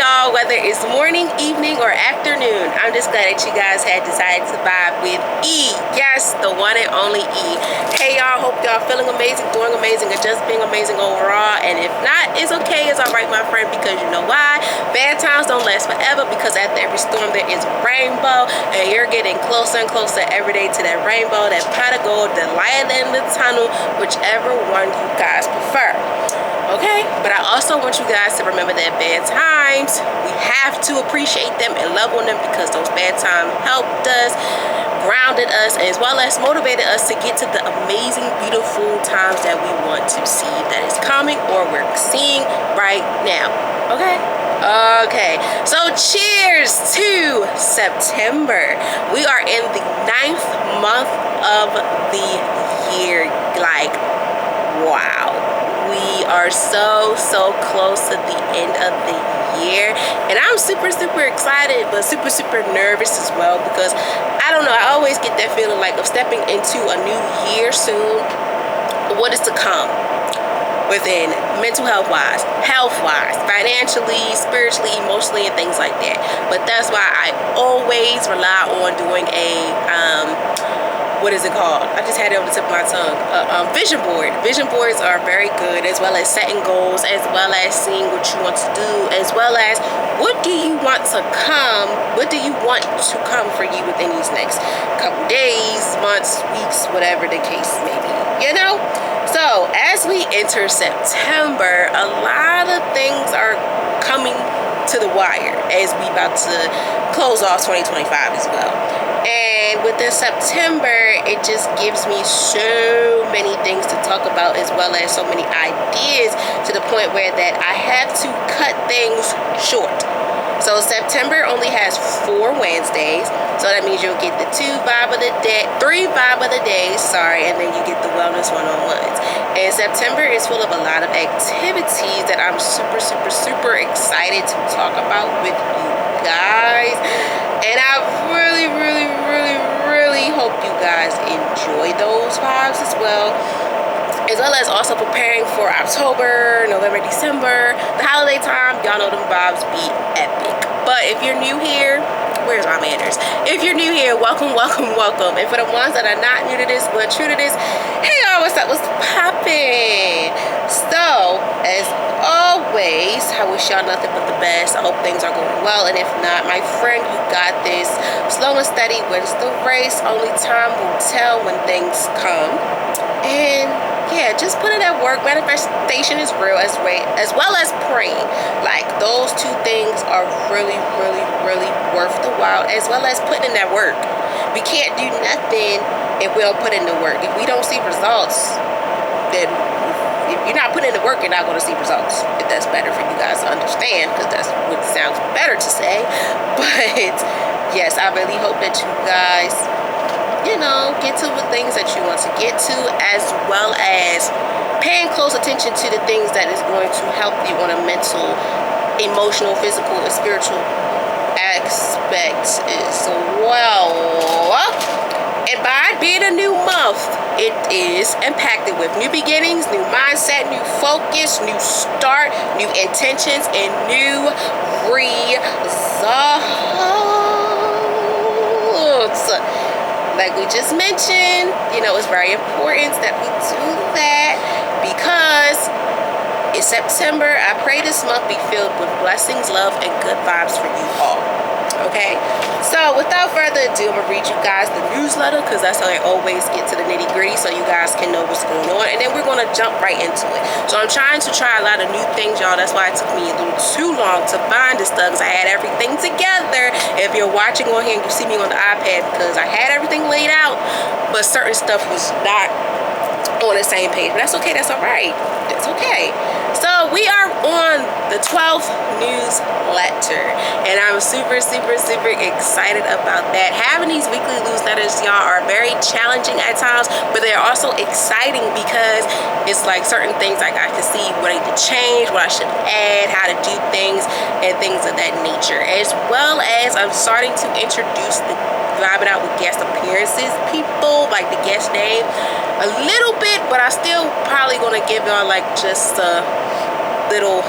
y'all, whether it's morning, evening, or afternoon. I'm just glad that you guys had decided to vibe with E. Yes, the one and only E. Hey y'all, hope y'all feeling amazing, doing amazing, or just being amazing overall. And if not, it's okay, it's alright, my friend, because you know why? Bad times don't last forever, because after every storm there is a rainbow, and you're getting closer and closer every day to that rainbow, that pot of gold, the light in the tunnel, whichever one you guys prefer. Okay, but I also want you guys to remember that bad times, we have to appreciate them and love on them, because those bad times helped us, grounded us, as well as motivated us to get to the amazing, beautiful times that we want to see that is coming or we're seeing right now. Okay, so cheers to September. We are in the 9th month of the year. Like, wow. We are so close to the end of the year, and I'm super excited, but super nervous as well, because I don't know, I always get that feeling like of stepping into a new year soon. What is to come within mental health wise, financially, spiritually, emotionally, and things like that. But that's why I always rely on doing a what is it called? I just had it on the tip of my tongue. Vision board. Vision boards are very good, as well as setting goals, as well as seeing what you want to do, as well as what do you want to come for you within these next couple days, months, weeks, whatever the case may be, you know? So as we enter September, a lot of things are coming to the wire as we about to close off 2025 as well. And within September, it just gives me so many things to talk about, as well as so many ideas, to the point where that I have to cut things short. So September only has 4 Wednesdays, so that means you'll get the 3 vibe of the days, and then you get the wellness one-on-ones. And September is full of a lot of activities that I'm super excited to talk about with you guys. And I really hope you guys enjoy those vibes as well as also preparing for October, November, December, the holiday time. Y'all know them vibes be epic. But if you're new here, where's my manners? If you're new here, welcome. And for the ones that are not new to this but true to this, hey y'all, what's up? What's poppin'? So, as always, I wish y'all nothing but the best. I hope things are going well, and if not, my friend, you got this. Slow and steady wins the race. Only time will tell when things come. And yeah, just put in that work. Manifestation is real, as well as praying. Like, those 2 things are really worth the while, as well as putting in that work. We can't do nothing if we don't put in the work. If we don't see results, then if you're not putting in the work, you're not going to see results. If that's better for you guys to understand, because that's what sounds better to say. But yes, I really hope that you guys, you know, get to the things that you want to get to, as well as paying close attention to the things that is going to help you on a mental, emotional, physical, and spiritual aspect as well. And by it being a new month, it is impacted with new beginnings, new mindset, new focus, new start, new intentions, and new results. Like we just mentioned, you know, it's very important that we do that, because it's September. I pray this month be filled with blessings, love, and good vibes for you all. Okay, so without further ado, I'm gonna read you guys the newsletter, because that's how I always get to the nitty-gritty, so you guys can know what's going on, and then we're gonna jump right into it. So I'm trying to try a lot of new things, y'all. That's why it took me a little too long to find this stuff, because I had everything together. If you're watching on here and you see me on the iPad, because I had everything laid out, but certain stuff was not on the same page. But that's okay, that's all right, that's okay. So we are on the 12th newsletter, and I'm super excited about that. Having these weekly newsletters, y'all, are very challenging at times, but they're also exciting, because it's like certain things I got to see what I need to change, what I should add, how to do things, and things of that nature. As well as I'm starting to introduce the vibing out with guest appearances, people, like the guest name a little bit, but I still probably gonna give y'all like just a little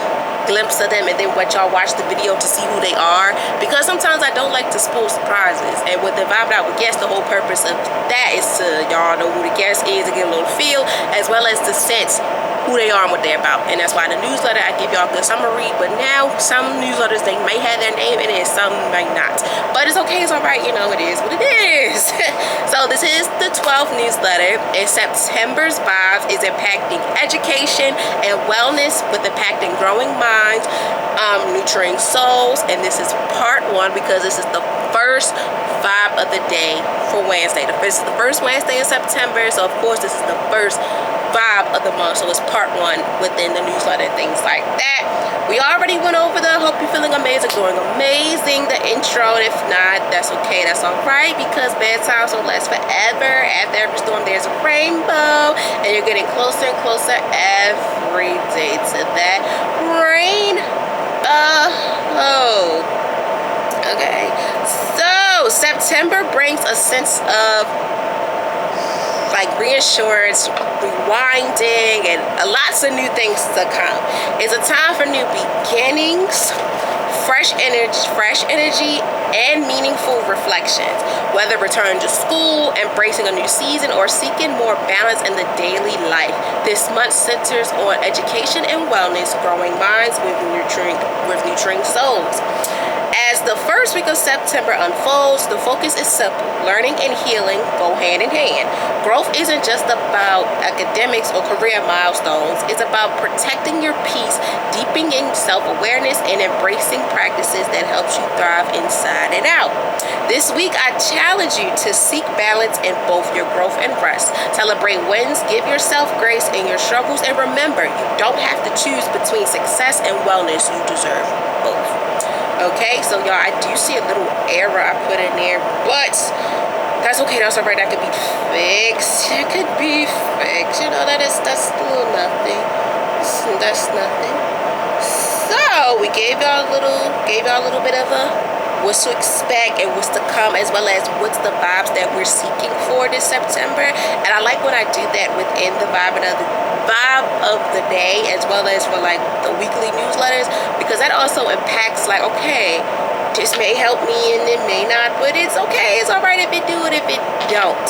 glimpse of them and then let y'all watch the video to see who they are, because sometimes I don't like to spoil surprises. And with the Vibe It Out with Guests, the whole purpose of that is to y'all know who the guest is and get a little feel, as well as the sense who they are and what they're about. And that's why the newsletter, I give y'all a good summary. But now some newsletters, they may have their name in it, some may not, but it's okay, it's all right, you know, it is what it is. So this is the 12th newsletter, and September's vibes is impacting education and wellness with impacting growing minds, nurturing souls. And this is part 1, because this is the first vibe of the day for Wednesday. This is the first Wednesday of September, so of course this is the first vibe of the month, so it's part 1 within the newsletter, things like that. We already went over the hope you're feeling amazing, doing amazing, the intro. If not, that's okay, that's all right, because bedtime so lasts forever. After every storm there's a rainbow, and you're getting closer and closer every day to that rain. Okay, so September brings a sense of like reassurance, rewinding, and lots of new things to come. It's a time for new beginnings, fresh energy, and meaningful reflections. Whether returning to school, embracing a new season, or seeking more balance in the daily life, this month centers on education and wellness, growing minds with nurturing souls. As the first week of September unfolds, the focus is simple. Learning and healing go hand in hand. Growth isn't just about academics or career milestones. It's about protecting your peace, deepening self-awareness, and embracing practices that help you thrive inside and out. This week, I challenge you to seek balance in both your growth and rest. Celebrate wins, give yourself grace in your struggles, and remember, you don't have to choose between success and wellness. You deserve both. Okay, so y'all, I do see a little error I put in there, but that's okay, that's all right, that could be fixed. It could be fixed, you know, that's still nothing. That's nothing. So we gave y'all a little bit of a what's to expect and what's to come, as well as what's the vibes that we're seeking for this September. And I like when I do that within the vibe of the day, as well as for like the weekly newsletters, because that also impacts like, okay, this may help me and it may not, but it's okay, it's all right if it do and if it don't.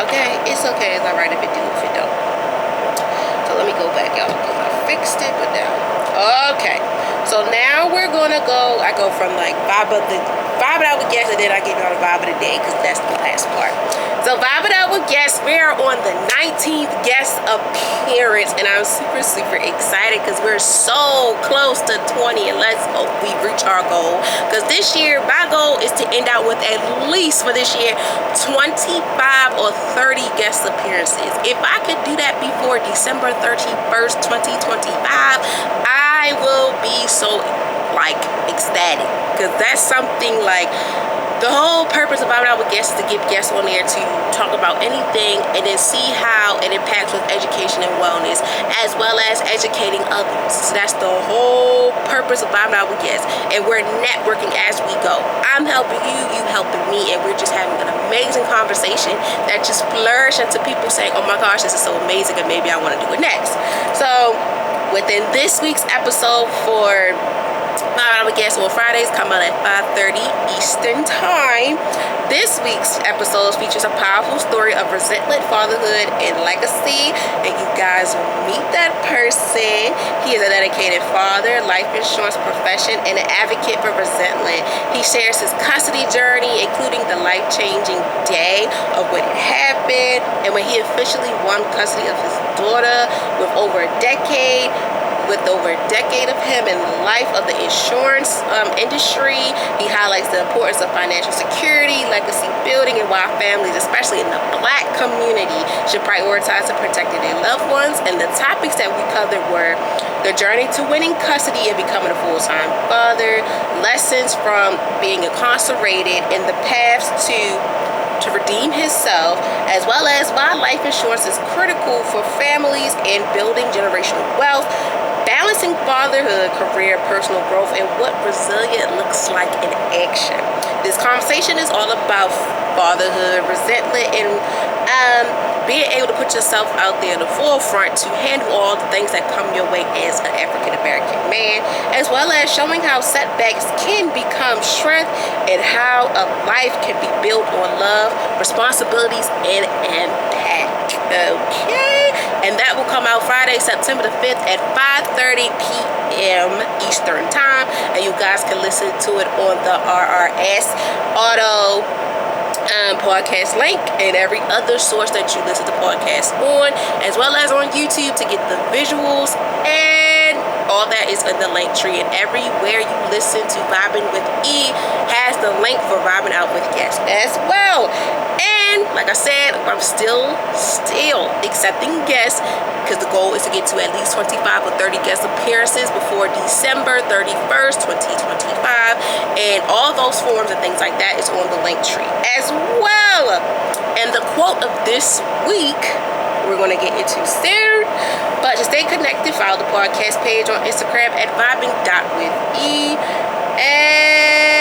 Okay, it's okay, it's all right if it do, if it don't. So let me go back, y'all, because I fixed it, but now, okay. So now we're gonna go, I go from like vibe it out with guests, and then I give y'all the vibe of the day, because that's the last part. So vibe it out with guests, we are on the 19th guest appearance, and I'm super excited because we're so close to 20, and let's hope we reach our goal. Because this year, my goal is to end out with at least for this year 25 or 30 guest appearances. If I could do that before December 31st, 2025, I will be so like ecstatic, because that's something like the whole purpose of Vibe It Out with Guests is to get guests on there to talk about anything and then see how it impacts with education and wellness, as well as educating others. So that's the whole purpose of Vibe It Out with Guests, and we're networking as we go. I'm helping you, you helping me, and we're just having an amazing conversation that just flourished into people saying, oh my gosh, this is so amazing, and maybe I want to do it next. So within this week's episode for Vibe It Out with Guests on Fridays, come out at 5:30 Eastern Time. This week's episode features a powerful story of resentment, fatherhood, and legacy. And you guys will meet that person. He is a dedicated father, life insurance profession, and an advocate for resentment. He shares his custody journey, including the life-changing day of when it happened and when he officially won custody of his daughter with over a decade of him in the life of the insurance industry. He highlights the importance of financial security, legacy building, and why families, especially in the Black community, should prioritize and protecting their loved ones. And the topics that we covered were the journey to winning custody and becoming a full-time father, lessons from being incarcerated, and the paths to redeem himself, as well as why life insurance is critical for families and building generational wealth. balancing fatherhood, career, personal growth, and what resilient looks like in action. This conversation is all about fatherhood, resentment, and being able to put yourself out there in the forefront to handle all the things that come your way as an African American man, as well as showing how setbacks can become strength and how a life can be built on love, responsibilities, and impact. Okay, and that will come out Friday, September the 5th at 5:30 p.m. Eastern time, and you guys can listen to it on the RRS Auto podcast link and every other source that you listen to podcasts on, as well as on YouTube to get the visuals, and all that is in the link tree. And everywhere you listen to Vibing with E has the link for Vibing Out with Guests as well. And like I said, I'm still accepting guests, because the goal is to get to at least 25 or 30 guest appearances before December 31st, 2025. And all those forms and things like that is on the link tree as well. And the quote of this week we're going to get into soon. But to stay connected, follow the podcast page on Instagram at vibing.with.e. And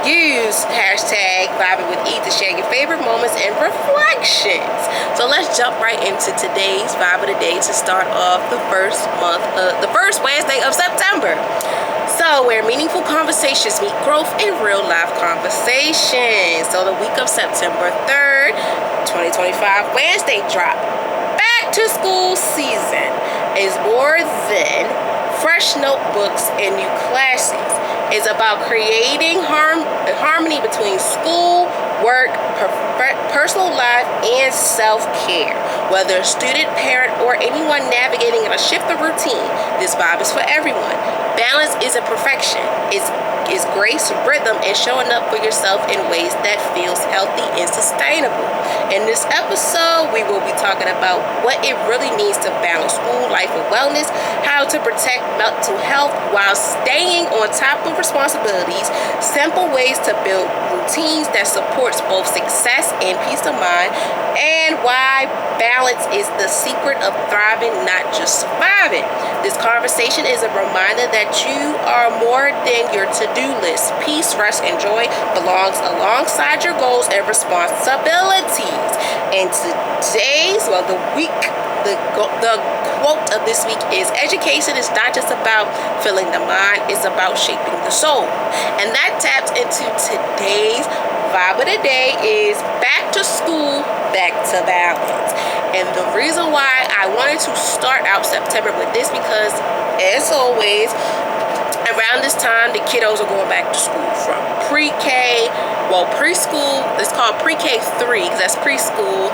use hashtag Vibing with E to share your favorite moments and reflections. So let's jump right into today's Vibe of the Day to start off the first Wednesday of September. So, where meaningful conversations meet growth in real life conversations. So, the week of September 3rd, 2025, Wednesday drop. Back to school season is more than fresh notebooks and new classes. It's about creating harmony between school, work, personal life, and self-care. Whether a student, parent, or anyone navigating a shift of routine, this vibe is for everyone. Balance isn't perfection. It's grace, rhythm, and showing up for yourself in ways that feels healthy and sustainable. In this episode, we will be talking about what it really means to balance school, life, and wellness, how to protect mental health while staying on top of responsibilities, simple ways to build routines that supports both success and peace of mind, and why balance is the secret of thriving, not just surviving. This conversation is a reminder that you are more than your to-do list. Peace, rest, and joy belongs alongside your goals and responsibilities. And today's, the quote of this week is, education is not just about filling the mind, it's about shaping the soul. And that taps into today's Vibe of the Day is back to school, back to balance. And the reason why I wanted to start out September with this, because as always, around this time, the kiddos are going back to school from pre-K, preschool, it's called pre-K 3, because that's preschool,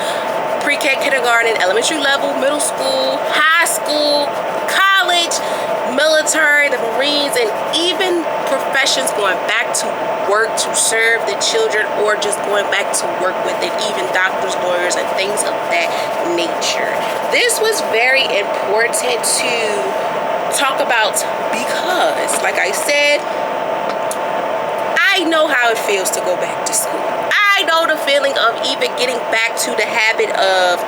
pre-K, kindergarten, elementary level, middle school, high school, college, military, the Marines, and even professions going back to work to serve the children, or just going back to work with it, even doctors, lawyers, and things of that nature. This was very important to talk about because, like I said, I know how it feels to go back to school. I know the feeling of even getting back to the habit of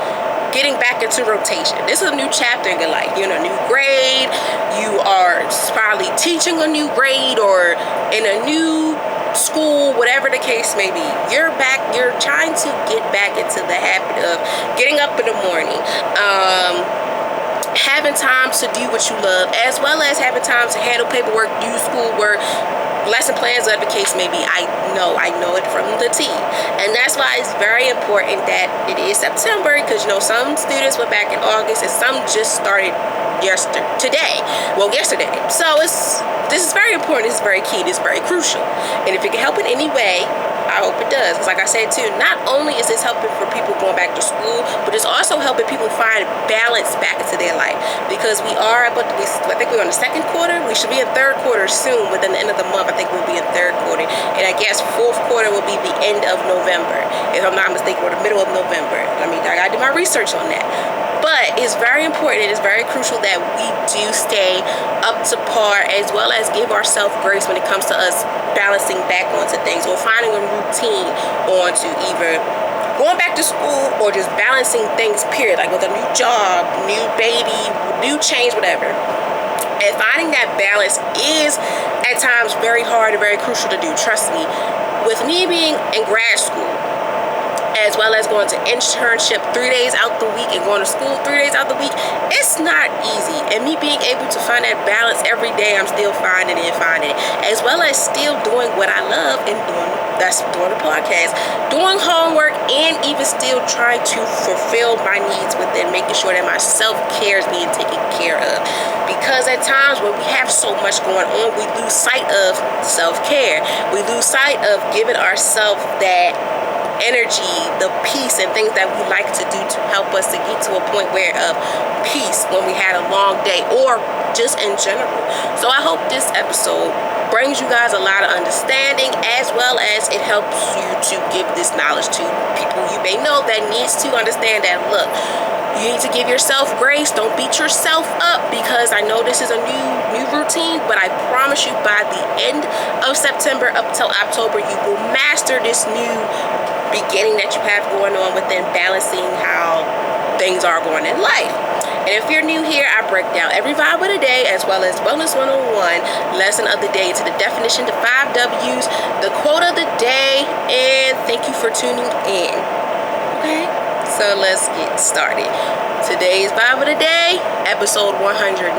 getting back into rotation. This is a new chapter in your life. You're in a new grade. You are probably teaching a new grade or in a new school, whatever the case may be. You're back. You're trying to get back into the habit of getting up in the morning, having time to do what you love, as well as having time to handle paperwork, do schoolwork, lesson plans, whatever the case may be. I know it from the T. And that's why it's very important that it is September, because some students were back in August and some just started yesterday. So this is very important. This is very key. This is very crucial. And if it can help in any way, I hope it does. Because like I said too, not only is this helping for people going back to school, but it's also helping people find balance back into their life. Because I think we're on the second quarter. We should be in third quarter soon. Within the end of the month, I think we'll be in third quarter. And I guess fourth quarter will be the end of November, if I'm not mistaken, or the middle of November. I gotta do my research on that. But it's very important, it is very crucial that we do stay up to par, as well as give ourselves grace when it comes to us balancing back onto things or finding a routine onto either going back to school or just balancing things, period, like with a new job, new baby, new change, whatever. And finding that balance is at times very hard and very crucial to do, trust me. With me being in grad school, as well as going to internship 3 days out the week and going to school 3 days out the week, it's not easy. And me being able to find that balance every day, I'm still finding it, as well as still doing what I love and doing the podcast, doing homework, and even still trying to fulfill my needs within making sure that my self-care is being taken care of. Because at times when we have so much going on, we lose sight of self-care. We lose sight of giving ourselves that energy, the peace, and things that we like to do to help us to get to a point where of peace when we had a long day, or just in general. So I hope this episode brings you guys a lot of understanding, as well as it helps you to give this knowledge to people you may know that needs to understand that, look, you need to give yourself grace. Don't beat yourself up, because I know this is a new routine, but I promise you by the end of September up till October, you will master this new beginning that you have going on within balancing how things are going in life. And if you're new here, I break down every vibe of the day, as well as Wellness 101, lesson of the day, to the definition, the 5 W's, the quote of the day, and thank you for tuning in. Okay, so let's get started. Today's vibe of the day, episode 119,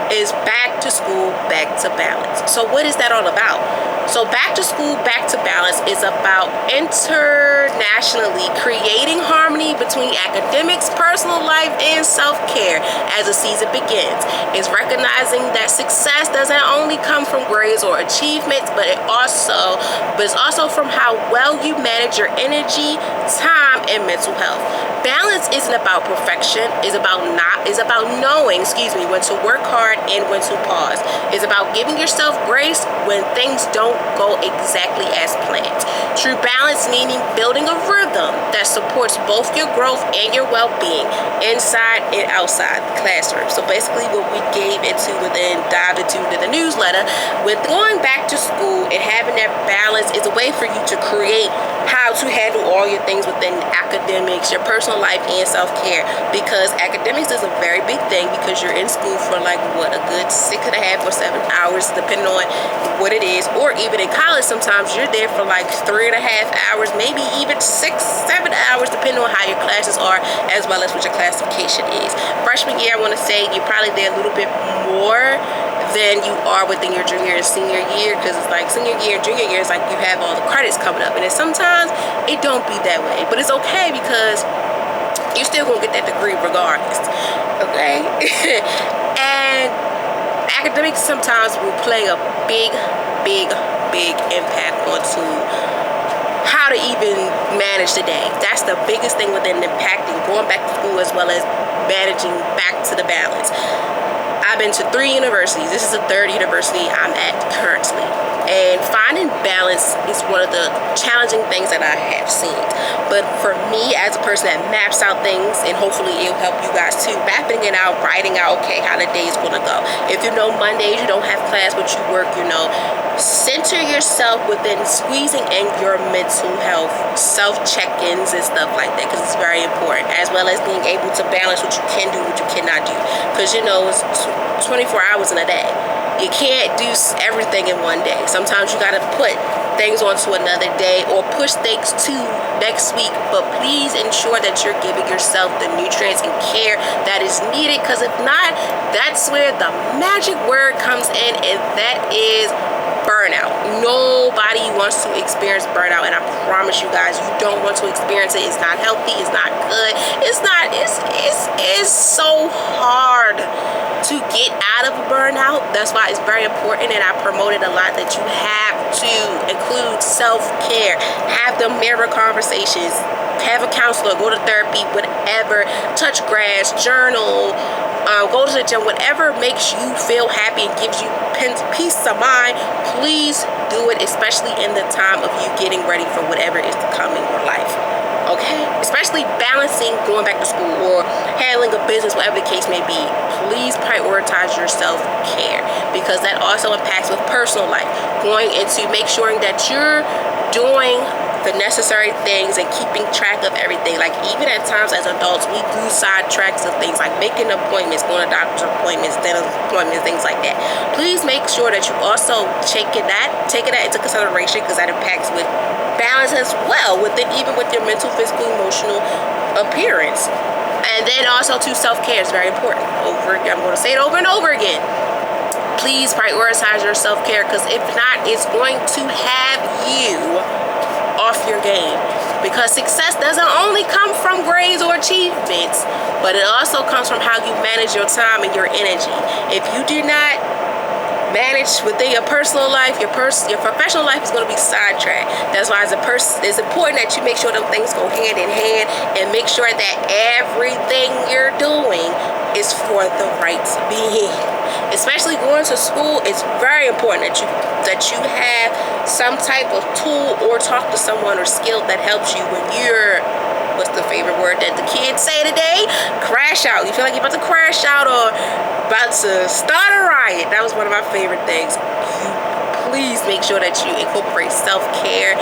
is back to school, back to balance. So what is that all about? So back to school, back to balance is about internationally creating harmony between academics, personal life, and self-care as the season begins. It's recognizing that success doesn't only come from grades or achievements, but it's also from how well you manage your energy, time, and mental health. Balance isn't about perfection. It's about knowing, when to work hard and when to pause. It's about giving yourself grace when things don't go exactly as planned. True balance meaning building a rhythm that supports both your growth and your well-being inside and outside the classroom. So basically what we dived into the newsletter, with going back to school and having that balance is a way for you to create how to handle all your things within academics, your personal life, and self-care. Because academics is a very big thing, because you're in school for a good 6.5 or 7 hours, depending on what it is. Or even in college, sometimes you're there for 3.5 hours, maybe even 6-7 hours, depending on how your classes are, as well as what your classification is. Freshman year, I want to say you're probably there a little bit more than you are within your junior and senior year, because it's senior year and junior year is you have all the credits coming up, and then sometimes it don't be that way, but it's okay, because you're still gonna get that degree regardless, okay? And academics sometimes will play a big impact onto how to even manage the day. That's the biggest thing within impacting going back to school, as well as managing back to the balance. I've been to 3 universities. This is the 3rd university I'm at currently. And finding balance is one of the challenging things that I have seen. But for me, as a person that maps out things, and hopefully it'll help you guys too, mapping it out, writing out, okay, how the day's gonna go. If you know Mondays you don't have class, but you work, center yourself within squeezing in your mental health, self-check-ins and stuff like that, because it's very important, as well as being able to balance what you can do, what you cannot do, because it's 24 hours in a day. You can't do everything in one day. Sometimes you gotta put things onto another day or push things to next week, but please ensure that you're giving yourself the nutrients and care that is needed, because if not, that's where the magic word comes in, and that is burnout. Nobody wants to experience burnout, and I promise you guys, you don't want to experience it. It's not healthy, it's not good, it's so hard to get out of a burnout. That's why it's very important, and I promoted a lot, that you have to include self-care, have the mirror conversations, have a counselor, go to therapy, whatever, touch grass, journal, go to the gym, whatever makes you feel happy and gives you peace of mind. Please do it, especially in the time of you getting ready for whatever is to come in your life. Okay, especially balancing going back to school or handling a business, whatever the case may be, please prioritize your self-care, because that also impacts with personal life. Going into make sure that you're doing the necessary things and keeping track of everything. Like, even at times as adults, we lose sidetracks of things like making appointments, going to doctor's appointments, dentist appointments, things like that. Please make sure that you also taking that into consideration, because that impacts with balance as well, even with your mental, physical, emotional appearance. And then also too, self-care is very important. I'm going to say it over and over again. Please prioritize your self-care, because if not, it's going to have you off your game. Because success doesn't only come from grades or achievements, but it also comes from how you manage your time and your energy. If you do not manage within your personal life, your professional life is going to be sidetracked. That's why it's important that you make sure them things go hand in hand, and make sure that everything you're doing is for the right being. Especially going to school, it's very important that you have some type of tool or talk to someone or skill that helps you when you're, what's the favorite word that the kids say today? Crash out. You feel like you're about to crash out or about to start a riot. That was one of my favorite things. Please make sure that you incorporate self-care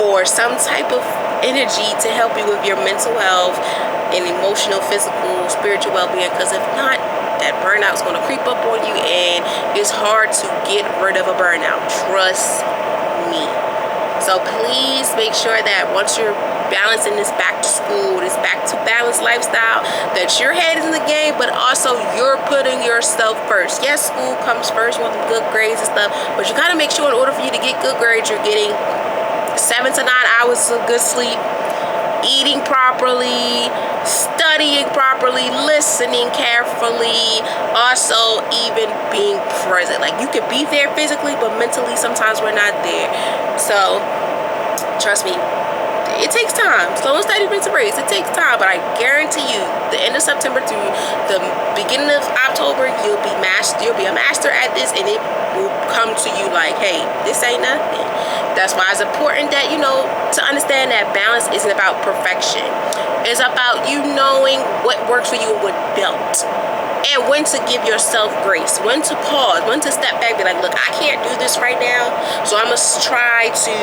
or some type of energy to help you with your mental health and emotional, physical, spiritual well-being, because if not, that burnout is going to creep up on you, and it's hard to get rid of a burnout. Trust me. So please make sure that once you're balancing this back to school, this back to balance lifestyle, that your head is in the game, but also you're putting yourself first. Yes, school comes first, you want the good grades and stuff, but you gotta make sure in order for you to get good grades, you're getting 7 to 9 hours of good sleep, eating properly, studying properly, listening carefully, also even being present. Like, you can be there physically, but mentally sometimes we're not there. So trust me, it takes time. Slow and steady wins the race. It takes time, but I guarantee you, the end of September through the beginning of October, you'll be a master at this, and it will come to you like, hey, this ain't nothing. That's why it's important that, to understand that balance isn't about perfection. It's about you knowing what works for you and what don't. And when to give yourself grace, when to pause, when to step back, be like, look, I can't do this right now, so I must try to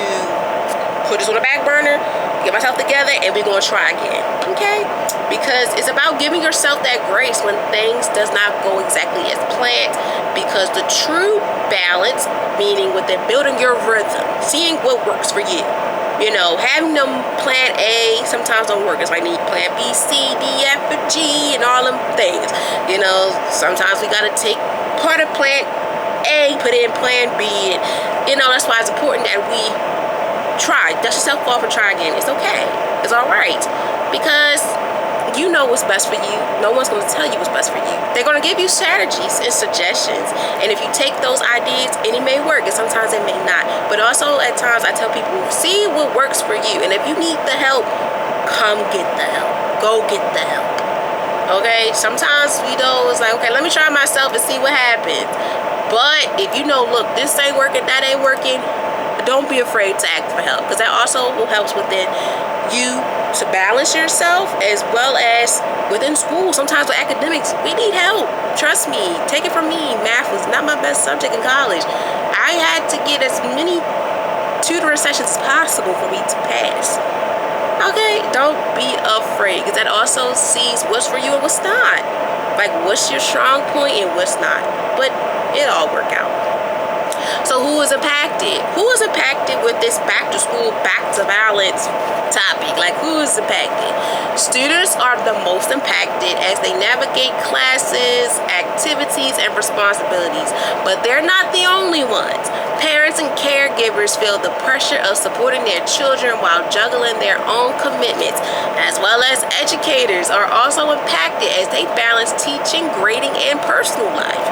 put this on the back burner, get myself together, and we're going to try again, okay? Because it's about giving yourself that grace when things does not go exactly as planned, because the true balance, meaning within building your rhythm, seeing what works for you, having them plan A sometimes don't work. It's like need plan B, C, D, F, and G, and all them things. Sometimes we got to take part of plan A, put it in plan B, and, that's why it's important that we try. Dust yourself off and try again. It's okay. It's all right. Because you know what's best for you. No one's going to tell you what's best for you. They're going to give you strategies and suggestions. And if you take those ideas, and it may work, and sometimes it may not. But also at times I tell people, see what works for you. And if you need the help, come get the help. Go get the help. Okay? Sometimes, it's like, okay, let me try myself and see what happens. But if look, this ain't working, that ain't working, don't be afraid to ask for help, because that also will help within you to balance yourself, as well as within school. Sometimes with academics, we need help. Trust me. Take it from me. Math was not my best subject in college. I had to get as many tutoring sessions as possible for me to pass. Okay? Don't be afraid, because that also sees what's for you and what's not. Like, what's your strong point and what's not. But it'll all work out. So who is impacted? Who is impacted with this back to school, back to balance topic? Like, who is impacted? Students are the most impacted as they navigate classes, activities, and responsibilities. But they're not the only ones. Parents and caregivers feel the pressure of supporting their children while juggling their own commitments, as well as educators are also impacted as they balance teaching, grading, and personal life.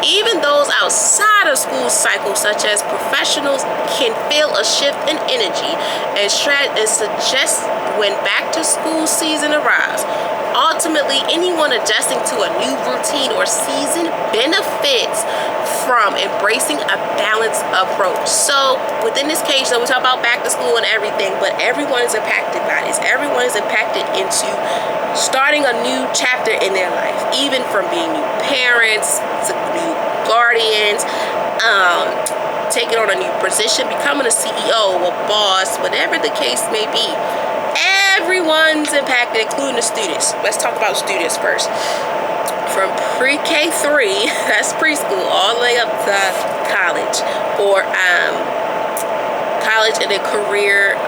Even those outside of school cycles, such as professionals, can feel a shift in energy and suggest when back to school season arrives. Ultimately, anyone adjusting to a new routine or season benefits from embracing embracing a balanced approach. So within this case, so we talk about back to school and everything, but everyone is impacted by this. Everyone is impacted into starting a new chapter in their life, even from being new parents to new guardians, taking on a new position, becoming a CEO, a boss, whatever the case may be. Everyone's impacted, including the students. Let's talk about students first. From pre-K 3, that's preschool, all the way up to college, or college and then career,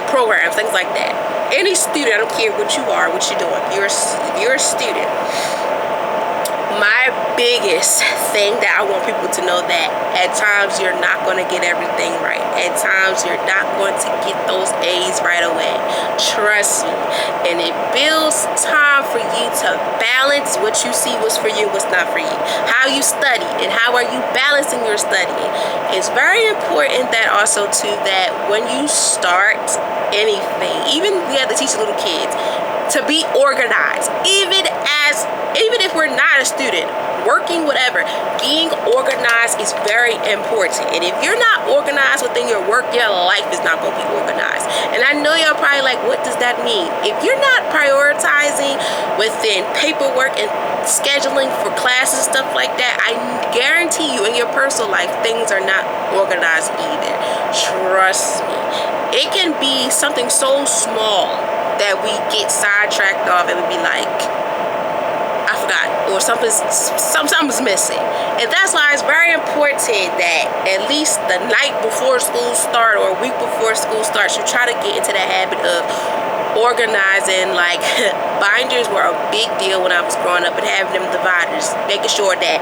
programs, things like that. Any student, I don't care what you are, what you're doing, you're a student. My biggest thing that I want people to know that at times you're not going to get everything right. At times you're not going to get those A's right away. Trust me. And it builds time for you to balance what you see what's for you, what's not for you. How you study and how are you balancing your studying. It's very important that also too that when you start anything, even we have to teach little kids to be organized, even if we're not a student, working, whatever, being organized is very important. And if you're not organized within your work, your life is not going to be organized. And I know y'all probably like, what does that mean? If you're not prioritizing within paperwork and scheduling for classes and stuff like that, I guarantee you in your personal life, things are not organized either. Trust me. It can be something so small that we get sidetracked off and be like, I forgot, or something's missing. And that's why it's very important that at least the night before school starts or a week before school starts, you try to get into the habit of organizing. Like binders were a big deal when I was growing up, and having them dividers, making sure that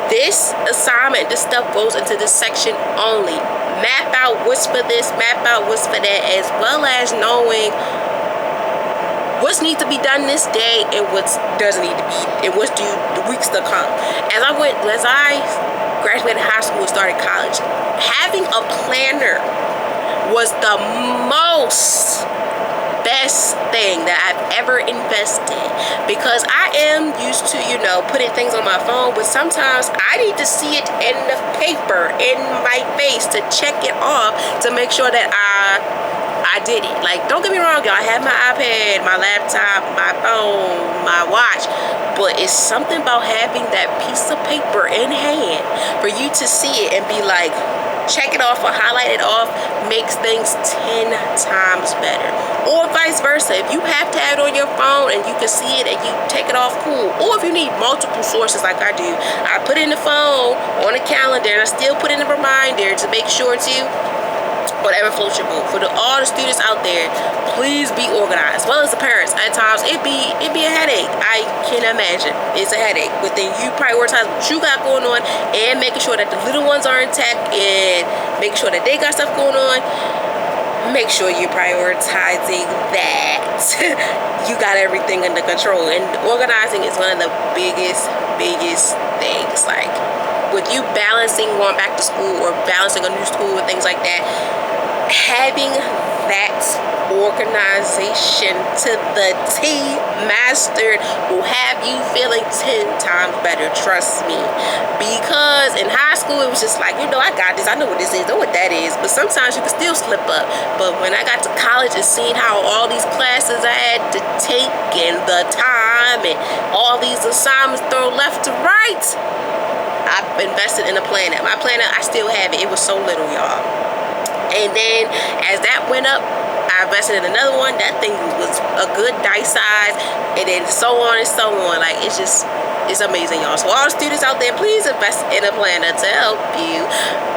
this assignment, this stuff goes into this section only. Map out what's for this, map out what's for that, as well as knowing what's need to be done this day and what doesn't need to be, and what's due the weeks to come. As I graduated high school and started college, having a planner was the most best thing that I've ever invested, because I am used to, putting things on my phone, but sometimes I need to see it in the paper, in my face, to check it off, to make sure that I did it. Like, don't get me wrong, y'all. I have my iPad, my laptop, my phone, my watch, but it's something about having that piece of paper in hand for you to see it and be like, check it off or highlight it off, makes things 10 times better. Or vice versa. If you have to have it on your phone and you can see it and you take it off, cool. Or if you need multiple sources like I do, I put it in the phone, on a calendar, and I still put in a reminder to make sure to whatever floats your boat. For all the students out there, please be organized. As well as the parents, at times it be a headache. I can imagine it's a headache. But then you prioritize what you got going on and making sure that the little ones are intact and making sure that they got stuff going on. Make sure you're prioritizing that you got everything under control. And organizing is one of the biggest things. Like, with you balancing going back to school or balancing a new school and things like that, having that organization to the T mastered will have you feeling 10 times better. Trust me. Because in high school, it was just like, I got this. I know what this is. I know what that is. But sometimes you can still slip up. But when I got to college and seeing how all these classes I had to take and the time and all these assignments thrown left to right, I've invested in a planner. My planner, I still have it. It was so little, y'all. And then as that went up, I invested in another one. That thing was a good dice size, and then so on and so on. Like, it's amazing, y'all. So all the students out there, please invest in a planner to help you,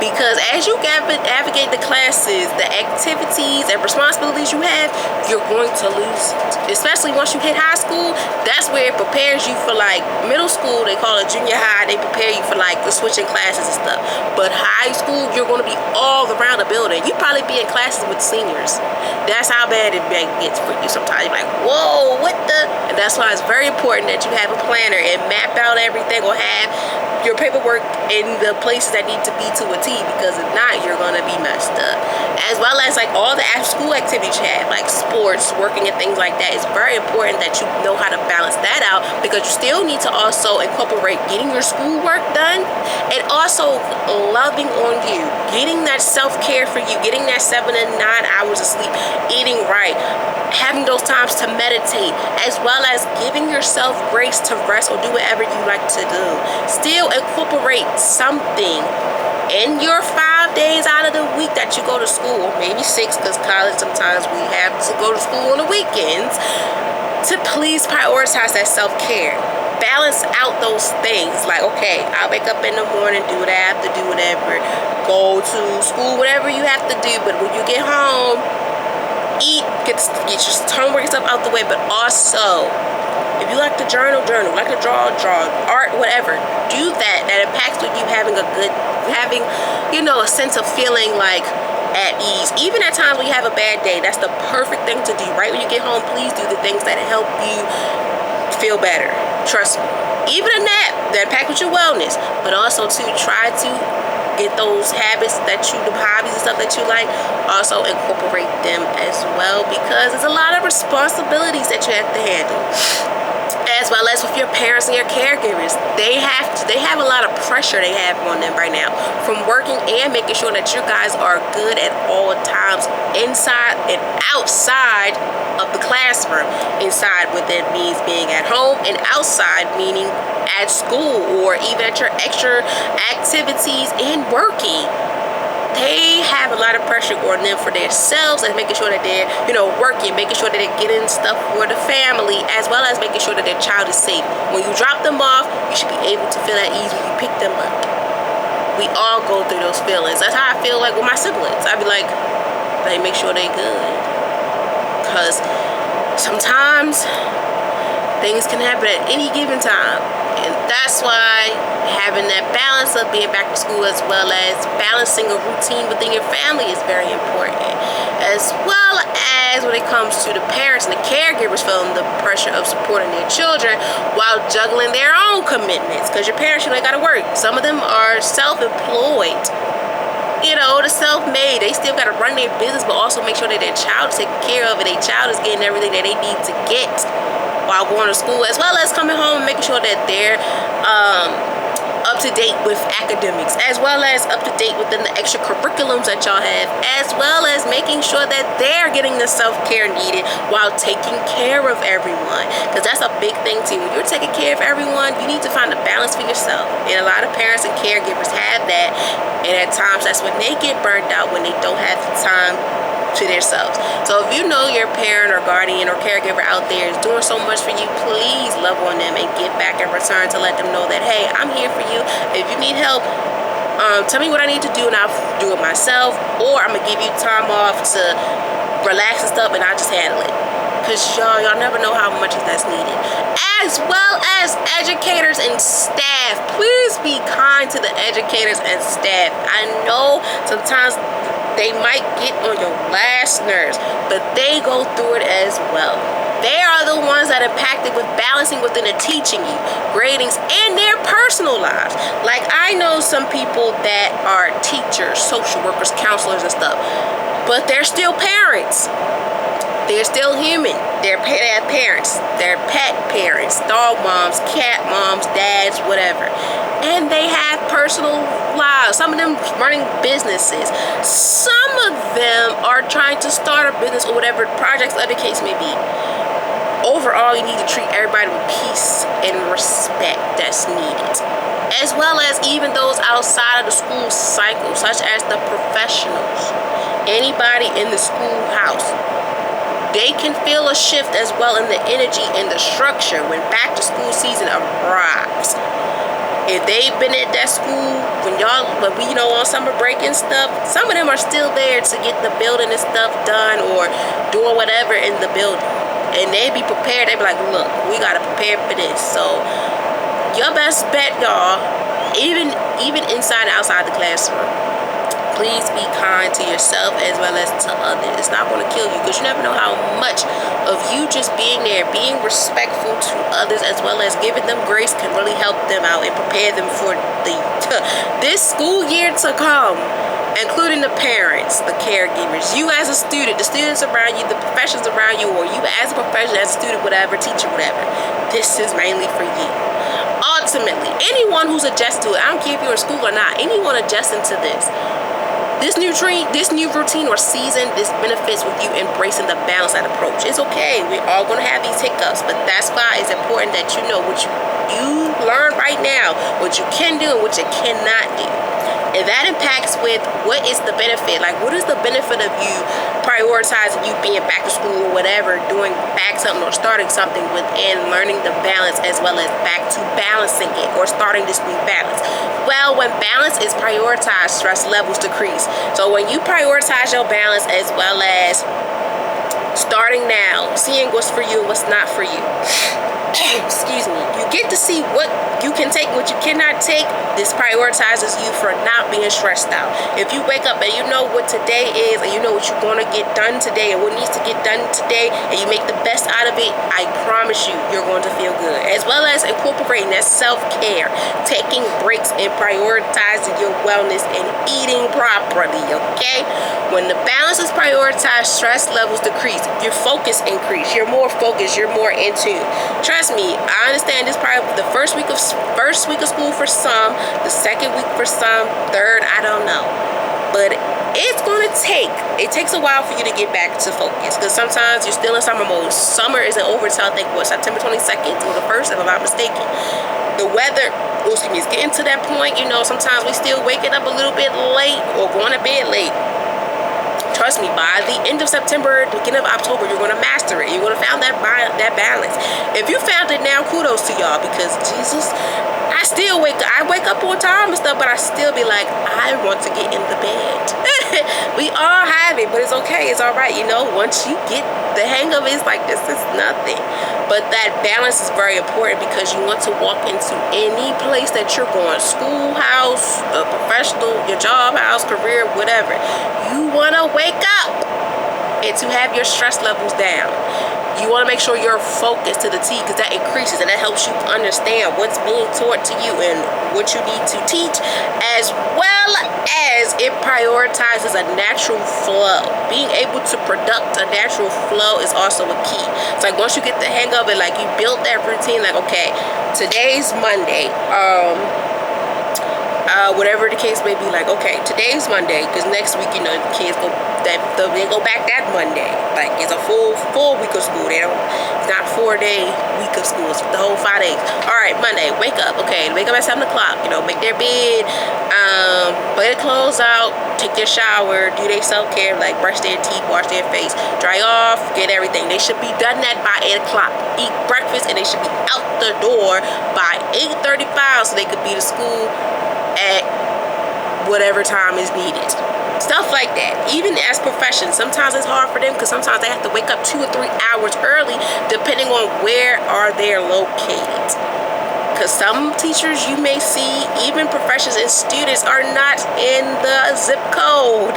because as you navigate the classes, the activities and responsibilities you have, you're going to lose it. Especially once you hit high school, that's where it prepares you for, like, middle school. They call it junior high. They prepare you for, like, the switching classes and stuff. But high school, you're going to be all around the building. You probably be in classes with seniors. That's how bad it gets for you sometimes. You're like, whoa, what the? And that's why it's very important that you have a planner and map out everything, or have your paperwork in the places that need to be to a T, because if not, you're gonna be messed up. As well as like all the after school activities you have, like sports, working and things like that. It's very important that you know how to balance that out, because you still need to also incorporate getting your schoolwork done and also loving on you, getting that self-care for you, getting that 7 to 9 hours of sleep, eating right, having those times to meditate, as well as giving yourself grace to rest or do whatever you like to do. Still incorporate something in your 5 days out of the week that you go to school, maybe 6, because college sometimes we have to go to school on the weekends, to please prioritize that self-care. Balance out those things. Like, okay, I'll wake up in the morning, do what I have to do, whatever, go to school, whatever you have to do, but when you get home, eat, get your homework and stuff out the way. But also, if you like to journal, like to draw, art, whatever, do that. That impacts with you having you know, a sense of feeling like at ease. Even at times when you have a bad day, that's the perfect thing to do. Right when you get home, please do the things that help you feel better. Trust me. Even a nap that impact with your wellness, but also to try to get those habits that you, the hobbies and stuff that you like, also incorporate them as well, because there's a lot of responsibilities that you have to handle. As well as with your parents and your caregivers, they have a lot of pressure they have on them right now, from working and making sure that you guys are good at all times, inside and outside of the classroom. Inside, what that means being at home, and outside meaning at school or even at your extra activities and working. They have a lot of pressure on them for themselves, and making sure that they're, you know, working, making sure that they're getting stuff for the family, as well as making sure that their child is safe. When you drop them off, you should be able to feel at ease when you pick them up. We all go through those feelings. That's how I feel like with my siblings. I'd be like, they make sure they good, because sometimes things can happen at any given time. And that's why having that balance of being back to school, as well as balancing a routine within your family, is very important. As well as when it comes to the parents and the caregivers feeling the pressure of supporting their children while juggling their own commitments. Because your parents, you know, they gotta work. Some of them are self-employed. You know, the self-made, they still got to run their business, but also make sure that their child is taken care of and their child is getting everything that they need to get while going to school, as well as coming home and making sure that they're up to date with academics, as well as up to date within the extracurriculums that y'all have, as well as making sure that they're getting the self-care needed while taking care of everyone, because that's a big thing too. When you're taking care of everyone, you need to find a balance for yourself, and a lot of parents and caregivers have that, and at times that's when they get burned out, when they don't have the time to themselves. So if you know your parent or guardian or caregiver out there is doing so much for you, please love on them and give back in return to let them know that, hey, I'm here for you. If you need help, tell me what I need to do and I'll do it myself, or I'm gonna give you time off to relax and stuff and I'll just handle it. Because y'all never know how much that's needed. As well as educators and staff, please be kind to the educators and staff. I know sometimes they might get on your last nerves, but they go through it as well. They are the ones that are impacted with balancing within the teaching you, gradings, and their personal lives. Like, I know some people that are teachers, social workers, counselors, and stuff, but they're still parents. They're still human. They have parents. They're pet parents, dog moms, cat moms, dads, whatever. And they have personal lives. Some of them running businesses. Some of them are trying to start a business or whatever projects, other case may be. Overall, you need to treat everybody with peace and respect that's needed. As well as even those outside of the school cycle, such as the professionals. Anybody in the schoolhouse. They can feel a shift as well in the energy and the structure when back to school season arrives. If they've been at that school when we, you know, on summer break and stuff, some of them are still there to get the building and stuff done or doing whatever in the building. And they be prepared. They be like, look, we gotta prepare for this. So your best bet, y'all, even inside and outside the classroom, please be kind to yourself as well as to others. It's not going to kill you, because you never know how much of you just being there, being respectful to others as well as giving them grace, can really help them out and prepare them for this school year to come, including the parents, the caregivers, you as a student, the students around you, the professionals around you, or you as a professional, as a student, whatever, teacher, whatever, this is mainly for you. Ultimately, anyone who's adjusted to it, I don't care if you're in school or not, anyone adjusting to this new routine or season, this benefits with you embracing the balanced approach. It's okay. We're all going to have these hiccups, but that's why it's important that you know what you learn right now, what you can do and what you cannot do. And that impacts with what is the benefit. Like, what is the benefit of you prioritizing you being back to school or whatever, doing back something or starting something within learning the balance as well as back to balancing it or starting this new balance? Well, when balance is prioritized, stress levels decrease. So when you prioritize your balance as well as starting now, seeing what's for you and what's not for you, excuse me, you get to see what you can take, what you cannot take. This prioritizes you for not being stressed out. If you wake up and you know what today is and you know what you're going to get done today and what needs to get done today, and you make the best out of it, I promise you, you're going to feel good. As well as incorporating that self-care, taking breaks and prioritizing your wellness and eating properly, okay? When the balance is prioritized, stress levels decrease, your focus increase, you're more focused, you're more in tune. Trust me, I understand this probably the first week of school for some, the second week for some, third, I don't know. But it takes a while for you to get back to focus, because sometimes you're still in summer mode. Summer isn't over until I think September 22nd or the 1st, if I'm not mistaken. The weather, is getting to that point. Sometimes we still waking up a little bit late or going to bed late. Trust me, by the end of September, beginning of October, you're going to master it. You're going to find that balance. If you found it now, kudos to y'all, because Jesus, I wake up on time and stuff, but I still be like, I want to get in the bed. We all have it, but it's okay. It's all right. Once you get the hang of it, it's like, this is nothing. But that balance is very important, because you want to walk into any place that you're going, schoolhouse, professional, your job house, career, whatever. You want to wake up and to have your stress levels down. You want to make sure you're focused to the T, because that increases and that helps you understand what's being taught to you and what you need to teach, as well as it prioritizes a natural flow. Being able to product a natural flow is also a key. It's like once you get the hang of it, like you build that routine, like, okay, today's Monday, whatever the case may be, like, okay, today's Monday, because next week, the kids they go back that Monday. Like, it's a full week of school. It's not a 4-day week of school. It's the whole 5 days. All right, Monday, wake up. Okay, wake up at 7 o'clock. Make their bed, put their clothes out, take their shower, do their self-care, like brush their teeth, wash their face, dry off, get everything. They should be done that by 8 o'clock. Eat breakfast, and they should be out the door by 8:35 so they could be to school at whatever time is needed. Stuff like that. Even as professions, sometimes it's hard for them, because sometimes they have to wake up 2 or 3 hours early, depending on where are they located. Because some teachers you may see, even professions and students, are not in the zip code.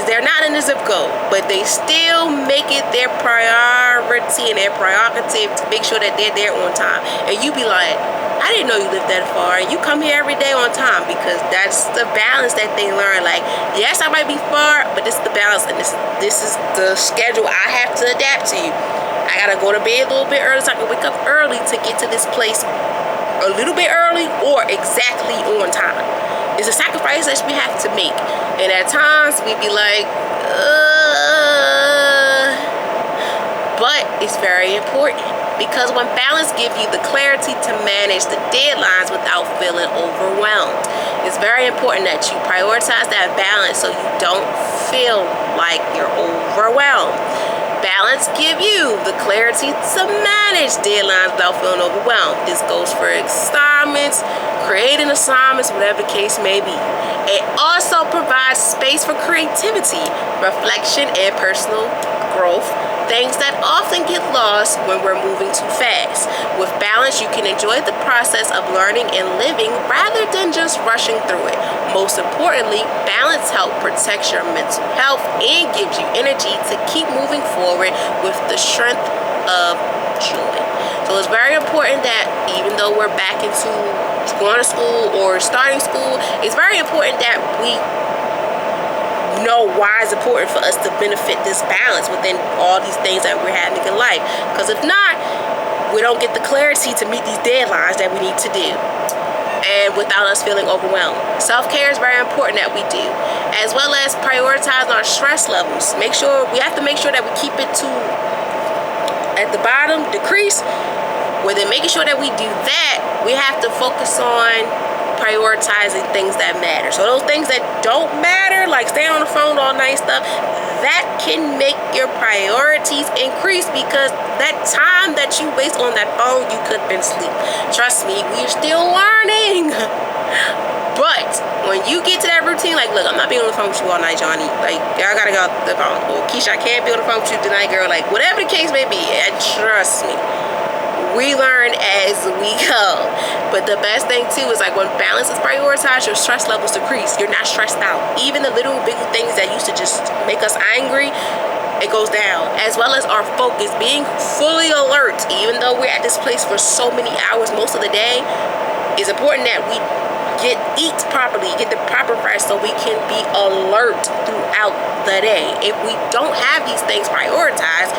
They're not in the zip code, but they still make it their priority and their prerogative to make sure that they're there on time. And you be like, I didn't know you lived that far. And you come here every day on time, because that's the balance that they learn. Like, yes, I might be far, but this is the balance, and this is the schedule I have to adapt to. I gotta go to bed a little bit early so I can wake up early to get to this place a little bit early or exactly on time. It's a sacrifice that we have to make. And at times we be like, but it's very important, because when balance gives you the clarity to manage the deadlines without feeling overwhelmed. It's very important that you prioritize that balance so you don't feel like you're overwhelmed. Balance give you the clarity to manage deadlines without feeling overwhelmed. This goes for assignments, creating assignments, whatever the case may be. It also provides space for creativity, reflection, and personal growth, things that often get lost when we're moving too fast. With balance, you can enjoy the process of learning and living rather than just rushing through it. Most importantly, balance helps protect your mental health and gives you energy to keep moving forward with the strength of joy. So it's very important that even though we're back into going to school or starting school, it's very important that we know why it's important for us to benefit this balance within all these things that we're having in life. Because if not, we don't get the clarity to meet these deadlines that we need to do, and without us feeling overwhelmed. Self-care is very important that we do, as well as prioritize our stress levels. We have to make sure that we keep it to at the bottom, decrease. Within making sure that we do that, we have to focus on prioritizing things that matter. So those things that don't matter, like staying on the phone all night stuff, that can make your priorities increase, because that time that you waste on that phone, you could have been asleep. Trust me, we're still learning. But when you get to that routine, like, look, I'm not being on the phone with you all night, Johnny. Like, y'all gotta go out the phone. Or Keisha, I can't be on the phone with you tonight, girl. Like, whatever the case may be, trust me, we learn as we go. But the best thing too is, like, when balance is prioritized, your stress levels decrease. You're not stressed out. Even the little big things that used to just make us angry, it goes down. As well as our focus, being fully alert. Even though we're at this place for so many hours most of the day, it's important that we eat properly, get the proper rest, so we can be alert throughout the day. If we don't have these things prioritized,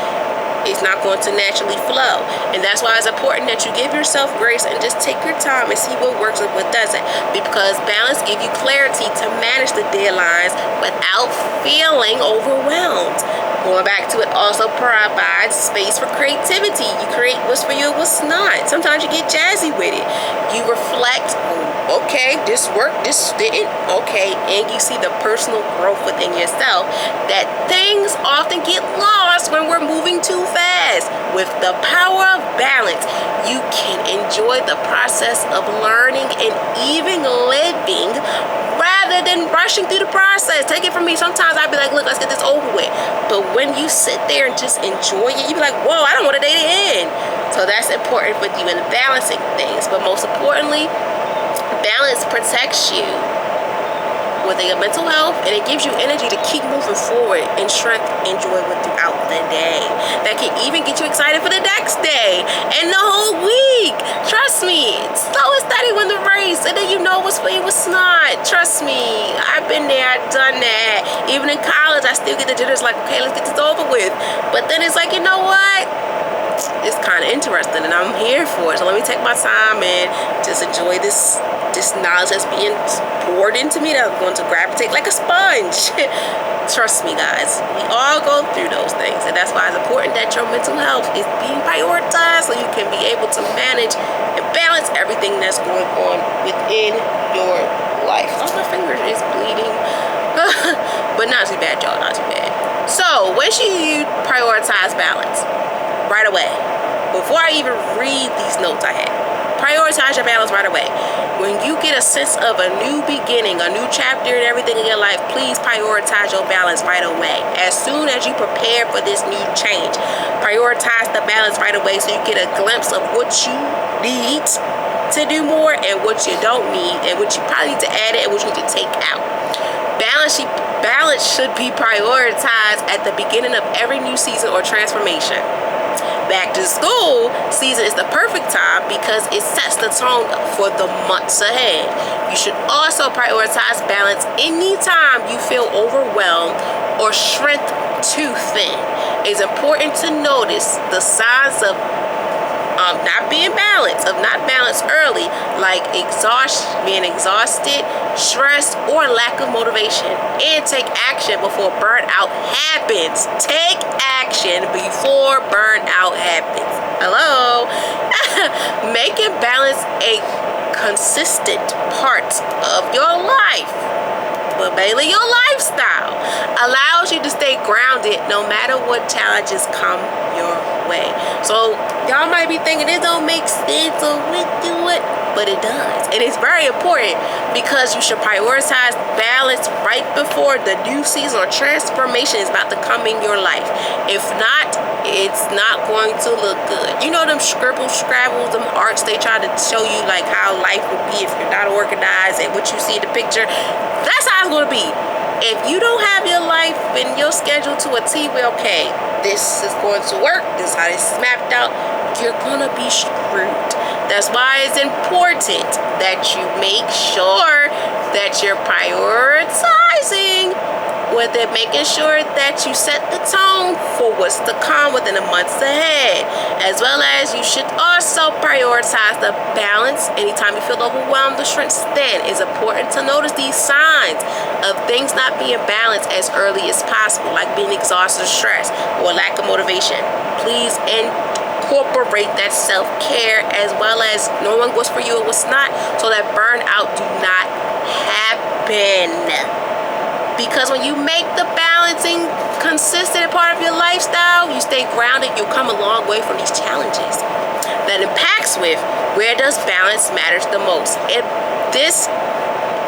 it's not going to naturally flow. And that's why it's important that you give yourself grace and just take your time and see what works and what doesn't. Because balance gives you clarity to manage the deadlines without feeling overwhelmed. Going back to it, also provides space for creativity. You create what's for you and what's not. Sometimes you get jazzy with it. You reflect, okay, this worked, this didn't, okay, and you see the personal growth within yourself. That things often get lost when we're moving too fast. With the power of balance, you can enjoy the process of learning and even living rather than rushing through the process. Take it from me, sometimes I'd be like, look, let's get this over with. But when you sit there and just enjoy it, you be like, whoa, I don't want a day to end. So that's important with you in balancing things. But most importantly, balance protects you with your mental health, and it gives you energy to keep moving forward and strength and joy throughout the day. That can even get you excited for the next day and the whole week. Trust me, slow and steady win the race, and then you know what's for you, what's not. Trust me, I've been there, I've done that. Even in college, I still get the jitters, like, okay, let's get this over with. But then it's like, you know what? It's kind of interesting, and I'm here for it. So let me take my time and just enjoy this knowledge that's being poured into me, that I'm going to gravitate like a sponge. Trust me, guys, we all go through those things, and that's why it's important that your mental health is being prioritized, so you can be able to manage and balance everything that's going on within your life. Oh, my finger is bleeding. But not too bad, y'all, not too bad. So when should you prioritize balance? Right away. Before I even read these notes I had, prioritize your balance right away. When you get a sense of a new beginning, a new chapter and everything in your life, please prioritize your balance right away. As soon as you prepare for this new change, prioritize the balance right away, so you get a glimpse of what you need to do more and what you don't need, and what you probably need to add in and what you need to take out. Balance should be prioritized at the beginning of every new season or transformation. Back to school season is the perfect time because it sets the tone for the months ahead. You should also prioritize balance anytime you feel overwhelmed or strength too thin. It's important to notice the signs of not being balanced, of not balanced early, like being exhausted, stressed, or lack of motivation, and take action before burnout happens. Take action before burnout happens. Hello? Making balance a consistent part of your life, but mainly your lifestyle, allows you to stay grounded no matter what challenges come your way. So y'all might be thinking it don't make sense or we do it, but it does. And it's very important because you should prioritize balance right before the new season or transformation is about to come in your life. If not, it's not going to look good. You know them scrabbles, them arts they try to show you, like how life would be if you're not organized and what you see in the picture. That's how it's going to be. If you don't have your life and your schedule to a T, well, okay, this is going to work, this is how this is mapped out, you're going to be screwed. That's why it's important that you make sure that you're prioritizing with it, making sure that you set the tone for what's to come within the months ahead, as well as you should also prioritize the balance. Anytime you feel overwhelmed or stressed thin, it's important to notice these signs of things not being balanced as early as possible, like being exhausted or stressed or lack of motivation. Please incorporate that self-care, as well as knowing what's for you and what's not, so that burnout do not happen. Because when you make the balancing consistent part of your lifestyle, you stay grounded, you'll come a long way from these challenges. That impacts with where does balance matters the most. And this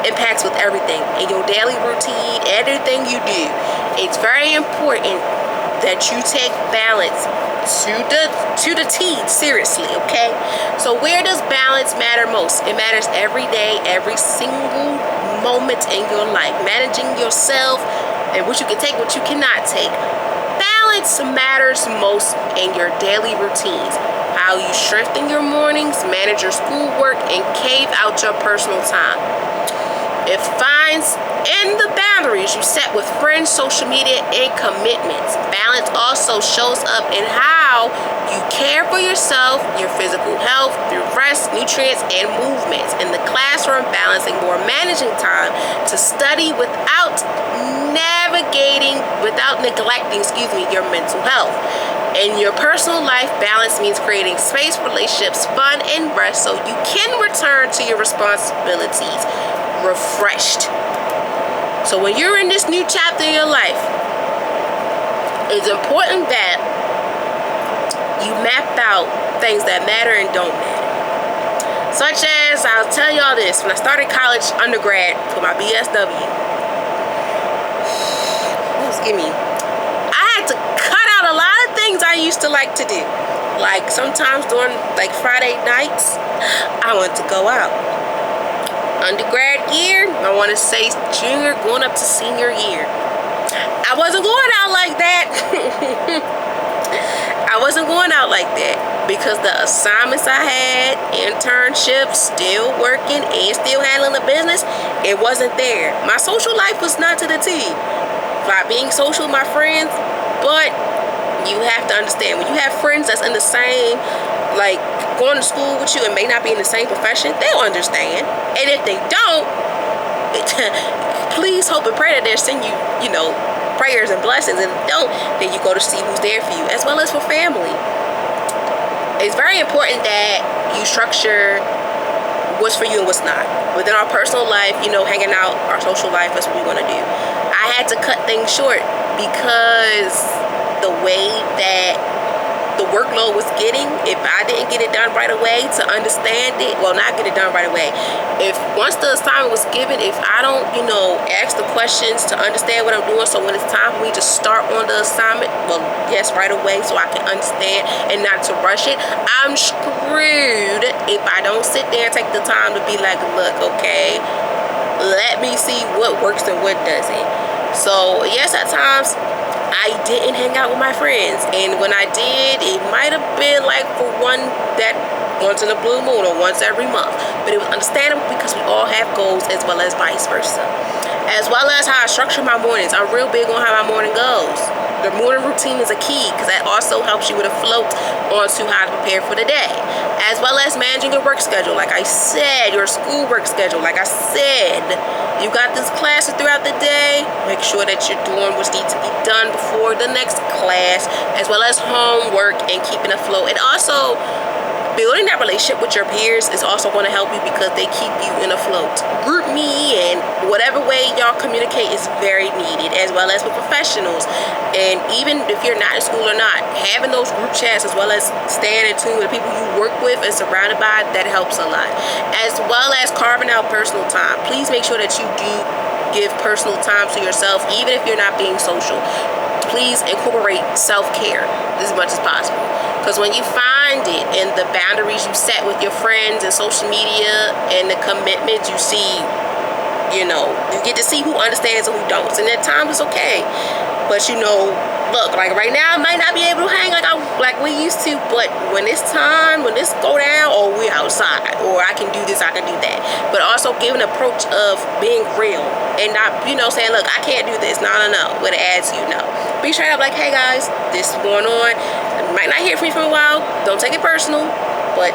impacts with everything in your daily routine, everything you do. It's very important that you take balance to the T, seriously, okay? So where does balance matter most? It matters every day, every single moment in your life. Managing yourself and what you can take, what you cannot take. Balance matters most in your daily routines. How you strengthen your mornings, manage your schoolwork, and cave out your personal time. It finds in the boundaries you set with friends, social media, and commitments. Balance also shows up in how you care for yourself, your physical health, through rest, nutrients, and movements. In the classroom, balancing or managing time to study without neglecting your mental health. In your personal life, balance means creating space, relationships, fun, and rest so you can return to your responsibilities refreshed. So when you're in this new chapter in your life, it's important that you map out things that matter and don't matter. Such as, I'll tell y'all this, when I started college undergrad for my BSW, I had to cut out a lot of things I used to like to do. Like sometimes during Friday nights, I want to go out. Undergrad year, I want to say junior going up to senior year, I wasn't going out like that. I wasn't going out like that because the assignments I had, internships, still working and still handling the business, it wasn't there. My social life was not to the T. By being social with my friends, but you have to understand, when you have friends that's in the same, going to school with you and may not be in the same profession, they'll understand. And if they don't, please hope and pray that they'll send you, prayers and blessings. And if they don't, then you go to see who's there for you, as well as for family. It's very important that you structure what's for you and what's not. Within our personal life, hanging out, our social life, that's what we want to do. I had to cut things short because the way that the workload was getting, if I didn't get it done right away to understand it, not get it done right away. Once the assignment was given, if I don't, ask the questions to understand what I'm doing, so when it's time for me to start on the assignment, yes, right away, so I can understand and not to rush it, I'm screwed if I don't sit there and take the time to be like, look, okay, let me see what works and what doesn't. So yes, at times I didn't hang out with my friends, and when I did, it might have been for once in a blue moon or once every month, but it was understandable because we all have goals, as well as vice versa. As well as how I structure my mornings. I'm real big on how my morning goes. The morning routine is a key because that also helps you with a float onto how to prepare for the day, as well as managing your work schedule. Like I said, your school work schedule. Like I said, you got these classes throughout the day. Make sure that you're doing what needs to be done before the next class, as well as homework and keeping afloat. And also, building that relationship with your peers is also going to help you because they keep you in afloat. Group me and whatever way y'all communicate is very needed, as well as with professionals. And even if you're not in school or not, having those group chats, as well as staying in tune with the people you work with and surrounded by, that helps a lot. As well as carving out personal time. Please make sure that you do give personal time to yourself, even if you're not being social. Please incorporate self-care as much as possible. Because when you find it in the boundaries you set with your friends and social media and the commitments you see, you get to see who understands and who don't. And at times it's okay. But look, like right now I might not be able to hang like we used to, but when it's time, when this go down, or we outside, or I can do this, I can do that. But also give an approach of being real and not, you know, saying, look, I can't do this, no, with an attitude, no. Be straight up like, hey guys, this is going on. I might not hear from you for a while, don't take it personal, but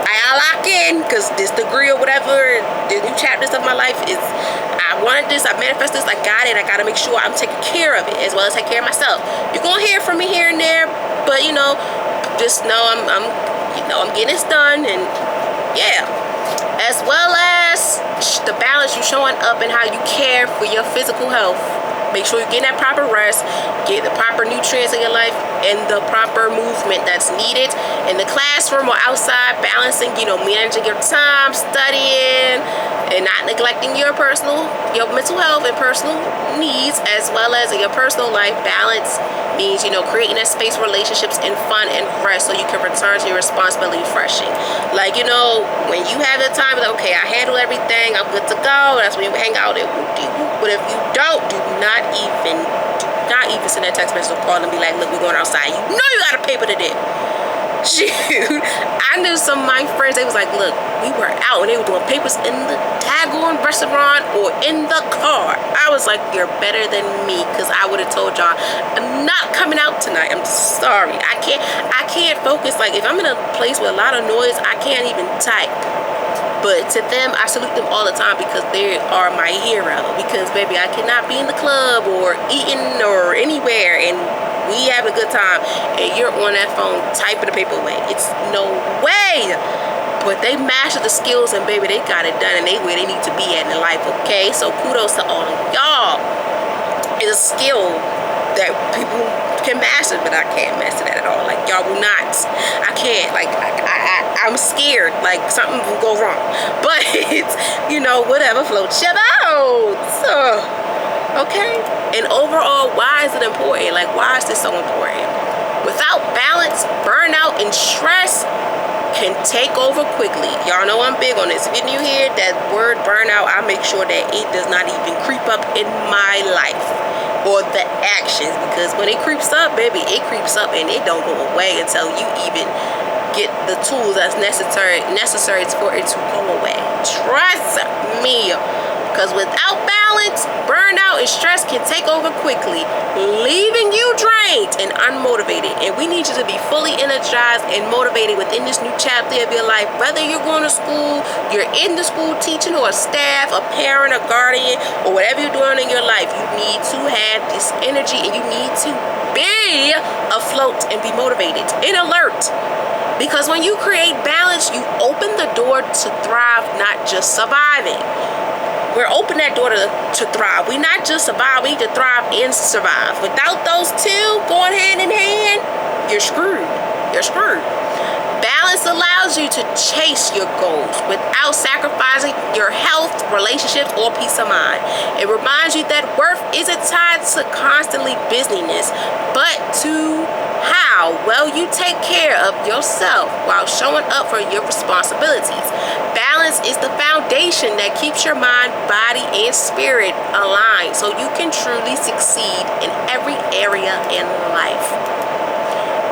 I lock in, because this degree or whatever, the new chapters of my life is, I wanted this, I manifested this, I got it, I gotta make sure I'm taking care of it, as well as take care of myself. You're gonna hear from me here and there, but you know, just know I'm getting this done, and yeah. As well as the balance, you showing up and how you care for your physical health. Make sure you're getting that proper rest, get the proper nutrients in your life, and the proper movement that's needed in the classroom or outside, balancing, you know, managing your time, studying, and not neglecting your mental health and personal needs, as well as in your personal life. Balance means, you know, creating that space for relationships and fun and rest, so you can return to your responsibility refreshing. Like, you know, when you have the time, like, okay, I handle everything, I'm good to go, that's when you hang out and whoop-de-whoop. But if you don't, do not even send that text message or call and be like, look, we're going outside. You know you got to pay for the dip. Shoot, I knew some of my friends, they was like, look, we were out and they were doing papers in the daggone restaurant or in the car. I was like, you're better than me, because I would have told y'all, I'm not coming out tonight. I'm sorry. I can't focus. Like, if I'm in a place with a lot of noise, I can't even type. But to them, I salute them all the time, because they are my hero. Because, baby, I cannot be in the club or eating or anywhere and we having a good time, and you're on that phone typing the paper away. It's no way. But they mastered the skills, and baby, they got it done, and they where they need to be at in life, okay? So kudos to all of y'all. It's a skill that people can master, but I can't master that at all. Like, y'all will not. I can't. Like, I'm scared. Like, something will go wrong. But it's, you know, whatever floats your boat. Okay? And overall, why is it important? Like, why is this so important? Without balance, burnout and stress can take over quickly. Y'all know I'm big on this. If you hear that word burnout, I make sure that it does not even creep up in my life or the actions, because when it creeps up, baby, it creeps up and it don't go away until you even get the tools that's necessary for it to go away. Trust me. Because without balance, burnout and stress can take over quickly, leaving you drained and unmotivated. And we need you to be fully energized and motivated within this new chapter of your life. Whether you're going to school, you're in the school teaching, or a staff, a parent, a guardian, or whatever you're doing in your life, you need to have this energy, and you need to be afloat and be motivated and alert. Because when you create balance, you open the door to thrive, not just surviving. We're open that door to thrive. We not just survive, we need to thrive and survive. Without those two going hand in hand, you're screwed. You're screwed. Balance allows you to chase your goals without sacrificing your health, relationships, or peace of mind. It reminds you that worth isn't tied to constantly busyness, but to how well you take care of yourself while showing up for your responsibilities. Balance is the foundation that keeps your mind, body, and spirit aligned, so you can truly succeed in every area in life.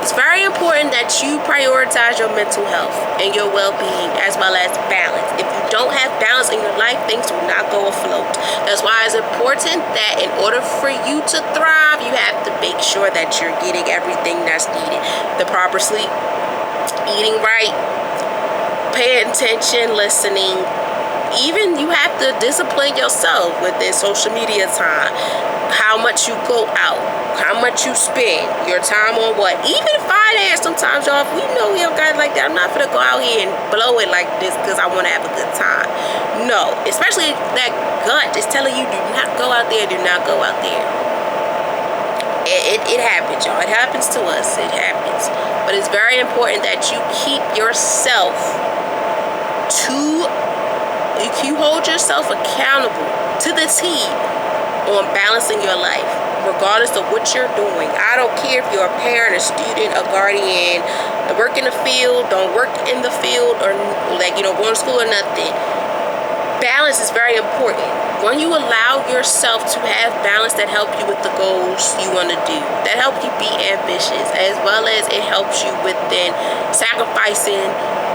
It's very important that you prioritize your mental health and your well-being, as well as balance. If you don't have balance in your life, things will not go afloat. That's why it's important that in order for you to thrive, you have to make sure that you're getting everything that's needed. The proper sleep, eating right, paying attention, listening. Even you have to discipline yourself within social media time. How much you go out, how much you spend your time on what. Even finance, sometimes y'all, we know we have guys like that. I'm not gonna go out here and blow it like this because I want to have a good time. No, especially that gut is telling you, do not go out there, do not go out there. It happens, y'all. It happens to us. It happens. But it's very important that you keep yourself you hold yourself accountable to the T on balancing your life, regardless of what you're doing. I don't care if you're a parent, a student, a guardian, work in the field, don't work in the field, or like, you know, going to school or nothing. balance is very important. When you allow yourself to have balance that help you with the goals you want to do, that help you be ambitious, as well as it helps you with then sacrificing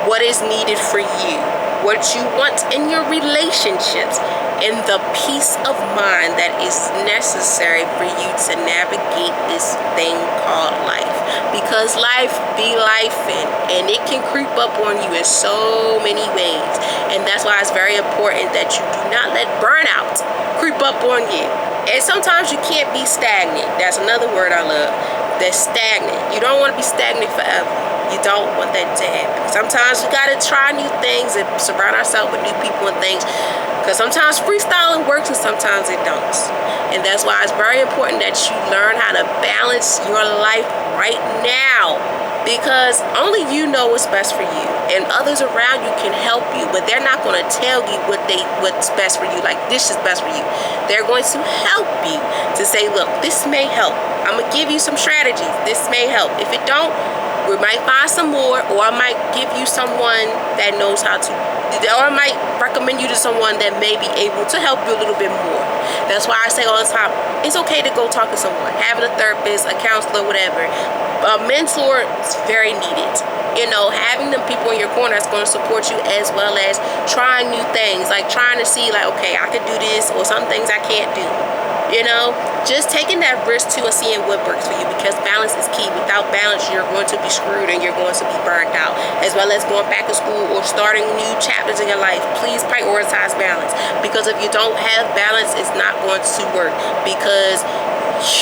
what is needed for you, what you want in your relationships, and the peace of mind that is necessary for you to navigate this thing called life. Because life be lifing, and it can creep up on you in so many ways. And that's why it's very important that you do not let burnout creep up on you. And sometimes you can't be stagnant. That's another word I love. That's stagnant. You don't want to be stagnant forever. You don't want that to happen. Sometimes we gotta try new things and surround ourselves with new people and things, because sometimes freestyling works and sometimes it don't. And that's why it's very important that you learn how to balance your life right now, because only you know what's best for you, and others around you can help you, but they're not going to tell you what's best for you, like this is best for you. They're going to help you to say, look, this may help. I'm gonna give you some strategies. This may help. If it don't, we might find some more, or I might give you someone that knows how to, or I might recommend you to someone that may be able to help you a little bit more. That's why I say all the time, it's okay to go talk to someone. Having a therapist, a counselor, whatever. A mentor is very needed. You know, having them people in your corner that's going to support you, as well as trying new things, like trying to see like, okay, I could do this, or some things I can't do. You know, just taking that risk too and seeing what works for you, because balance is key. Without balance, you're going to be screwed and you're going to be burned out, as well as going back to school or starting new chapters in your life. Please prioritize balance, because if you don't have balance, it's not going to work, because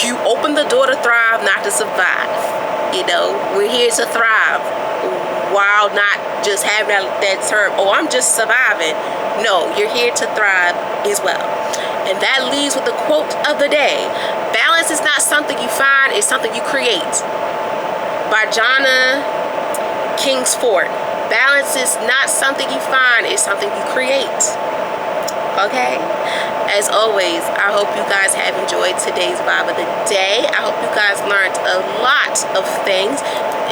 you open the door to thrive, not to survive. You know, we're here to thrive, while not just having that term, oh, I'm just surviving. No, you're here to thrive as well. And that leads with the quote of the day. Balance is not something you find, it's something you create. By Jonna Kingsford. Balance is not something you find, it's something you create. Okay? As always, I hope you guys have enjoyed today's vibe of the day. I hope you guys learned a lot of things,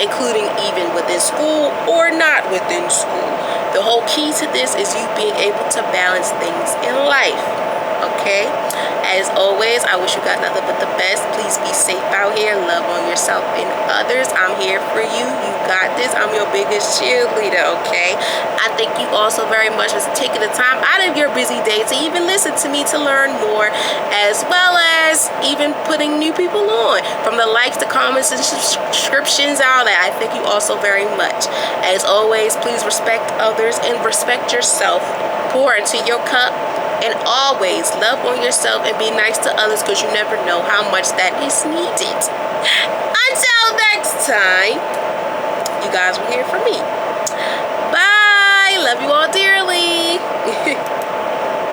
including even within school or not within school. The whole key to this is you being able to balance things in life. Okay? As always, I wish you guys nothing but the best. Please be safe out here. Love on yourself and others. I'm here for you. You got this. I'm your biggest cheerleader, okay? I thank you all so very much for taking the time out of your busy day to even listen to me, to learn more, as well as even putting new people on. From the likes, the comments, and subscriptions, all that. I thank you all so very much. As always, please respect others and respect yourself. Pour into your cup. And always love on yourself and be nice to others, because you never know how much that is needed. Until next time, you guys will hear from me. Bye. Love you all dearly.